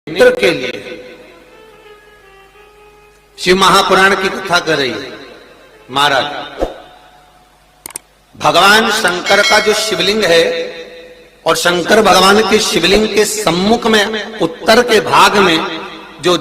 नेत्र के लिए शिव महापुराण की कथा कर रही है। महाराज भगवान शंकर का जो शिवलिंग है और शंकर भगवान के शिवलिंग के सम्मुख में उत्तर के भाग में जो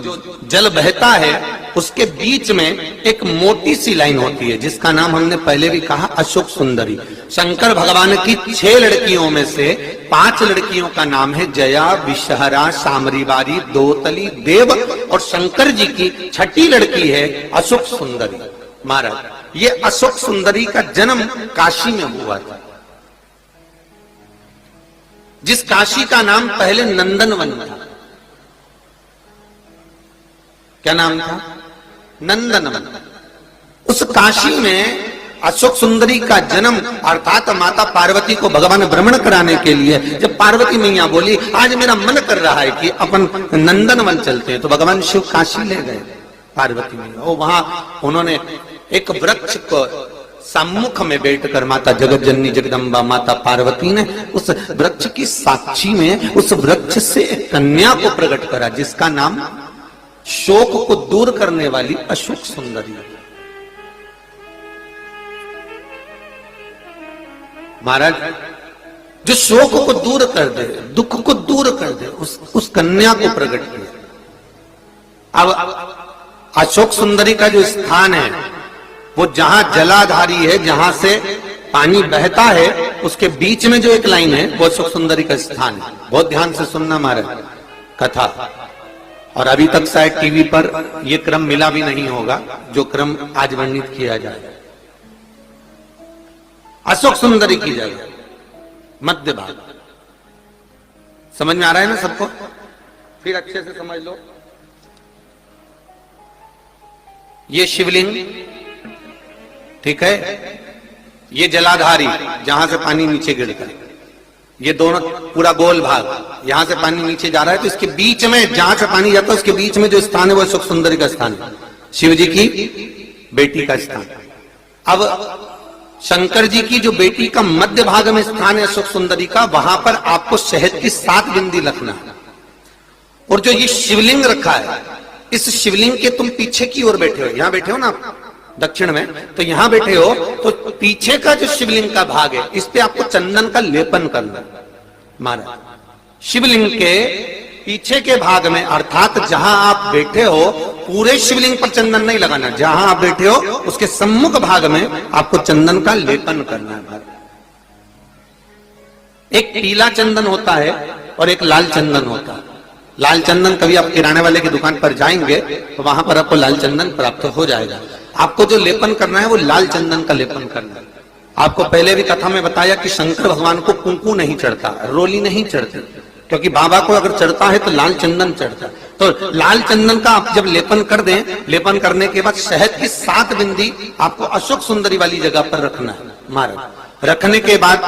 जल बहता है उसके बीच में एक मोटी सी लाइन होती है जिसका नाम हमने पहले भी कहा अशोक सुंदरी। शंकर भगवान की 6 लड़कियों में से 5 लड़कियों का नाम है जया, विषहरा, सामरीवारी, दोतली, देव और शंकर जी की 6ठी लड़की है अशोक सुंदरी। महाराज ये अशोक सुंदरी का जन्म काशी में हुआ था, जिस काशी का नाम पहले नंदनवन था। क्या नाम था? नंदनवन। उस काशी में अशोक सुंदरी का जन्म अर्थात माता पार्वती को भगवान भ्रमण कराने के लिए जब पार्वती मैया बोली आज मेरा मन कर रहा है कि अपन नंदनवन चलते हैं, तो भगवान शिव काशी ले गए पार्वती मैया। और वहां उन्होंने एक वृक्ष को सम्मुख में बैठकर माता जगत जननी जगदम्बा माता पार्वती ने उस वृक्ष की साक्षी में उस वृक्ष से एक कन्या को प्रकट करा जिसका नाम शोक को दूर करने वाली अशोक सुंदरी। महाराज जो शोक को दूर कर दे, दुख को दूर कर दे, उस कन्या को प्रकट किया। अब अशोक सुंदरी का जो स्थान है वो जहां जलाधारी है, जहां से पानी बहता है, उसके बीच में जो एक लाइन है वो अशोक सुंदरी का स्थान है। बहुत ध्यान से सुनना महाराज कथा। और अभी तक शायद टीवी पर यह क्रम मिला भी नहीं होगा जो क्रम आज वर्णित किया जाए। अशोक सुंदरी की जगह मध्य भाग। समझ में आ रहा है ना सबको? फिर अच्छे से समझ लो। ये शिवलिंग, ठीक है, ये जलाधारी जहां से पानी नीचे गिरता है, ये दोनों पूरा गोल भाग, यहां से पानी नीचे जा रहा है, तो इसके बीच में जहां से पानी जाता है उसके बीच में जो स्थान है वो अशोक सुंदरी का स्थान है, शिव जी की बेटी का स्थान। अब शंकर जी की जो बेटी का मध्य भाग में स्थान है अशोक सुंदरी का, वहां पर आपको शहद की 7 बिंदी रखना है। और जो ये शिवलिंग रखा है, इस शिवलिंग के तुम पीछे की ओर बैठे हो, यहां बैठे हो ना दक्षिण में, तो यहां बैठे हो, तो पीछे का जो शिवलिंग का भाग है इस पे आपको चंदन का लेपन करना। महाराज शिवलिंग के पीछे के भाग में अर्थात जहां आप बैठे हो पूरे शिवलिंग पर चंदन नहीं लगाना, जहां आप बैठे हो उसके सम्मुख भाग में आपको चंदन का लेपन करना है। एक पीला चंदन होता है और एक लाल चंदन होता है। लाल चंदन कभी आप किराने वाले की दुकान पर जाएंगे तो वहां पर आपको लाल चंदन प्राप्त हो जाएगा। आपको जो लेपन करना है वो लाल चंदन का लेपन करना है। आपको पहले भी कथा में बताया कि शंकर भगवान को कुंकू नहीं चढ़ता, रोली नहीं चढ़ती, क्योंकि बाबा को अगर चढ़ता है तो लाल चंदन चढ़ता है। तो लाल चंदन का आप जब लेपन कर दें, लेपन करने के बाद शहद की 7 बिंदी आपको अशोक सुंदरी वाली जगह पर रखना है। महाराज रखने के बाद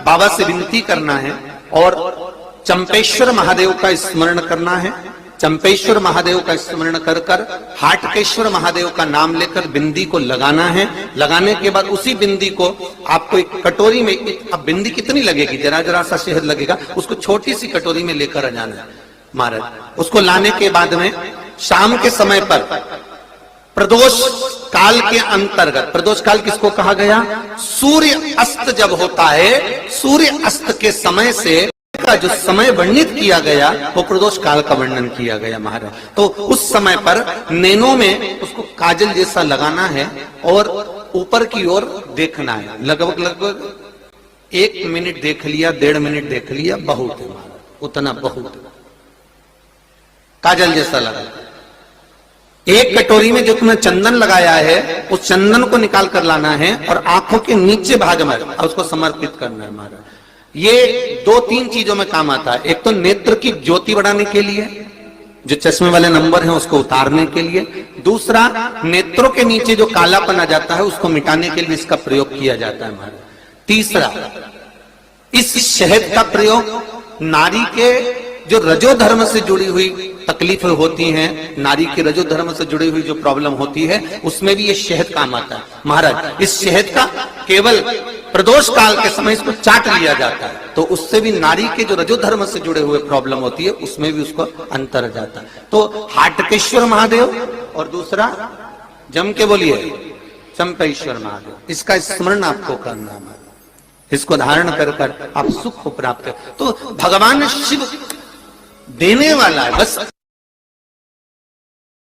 बाबा से विनती करना है और चंपेश्वर महादेव का स्मरण करना है। चंपेश्वर महादेव का स्मरण कर कर हाटकेश्वर महादेव का नाम लेकर बिंदी को लगाना है। लगाने के बाद उसी बिंदी को आपको एक कटोरी में, अब बिंदी कितनी लगेगी, जरा जरा सा शहद लगेगा, उसको छोटी सी कटोरी में लेकर आ जाना है। महाराज उसको लाने के बाद में शाम के समय पर प्रदोष काल के अंतर्गत, प्रदोष काल किसको कहा गया? सूर्य अस्त जब होता है, सूर्य अस्त के समय से का जो समय वर्णित किया गया वो प्रदोष काल का वर्णन किया गया। महाराज तो उस समय पर नैनों में उसको काजल जैसा लगाना है और ऊपर की ओर देखना है। लगभग 1 मिनट देख लिया, 1.5 मिनट देख लिया, बहुत है महाराज, उतना बहुत है। काजल जैसा लगा। एक कटोरी में जो तुमने चंदन लगाया है उस चंदन को निकाल कर लाना है और आंखों के नीचे भाग में उसको समर्पित करना है। महाराज ये 2-3 चीजों में काम आता है। एक तो नेत्र की ज्योति बढ़ाने के लिए, जो चश्मे वाले नंबर हैं उसको उतारने के लिए। दूसरा, नेत्रों के नीचे जो कालापन आ जाता है उसको मिटाने के लिए इसका प्रयोग किया जाता है। महाराज तीसरा, इस शहद का प्रयोग नारी के जो रजो धर्म से जुड़ी हुई तकलीफें होती हैं, नारी के रजो धर्म से जुड़ी हुई जो प्रॉब्लम होती है उसमें भी ये शहद काम आता है। महाराज इस शहद का केवल प्रदोष काल के समय इसको चाट लिया जाता है, तो उससे भी नारी के जो रजोधर्म से जुड़े हुए प्रॉब्लम होती है उसमें भी उसको अंतर जाता है। तो हाटकेश्वर महादेव और दूसरा जम के बोलिए चंपेश्वर महादेव, इसका स्मरण आपको करना है, इसको धारण कर आप सुख को प्राप्त कर। तो भगवान शिव देने वाला है, बस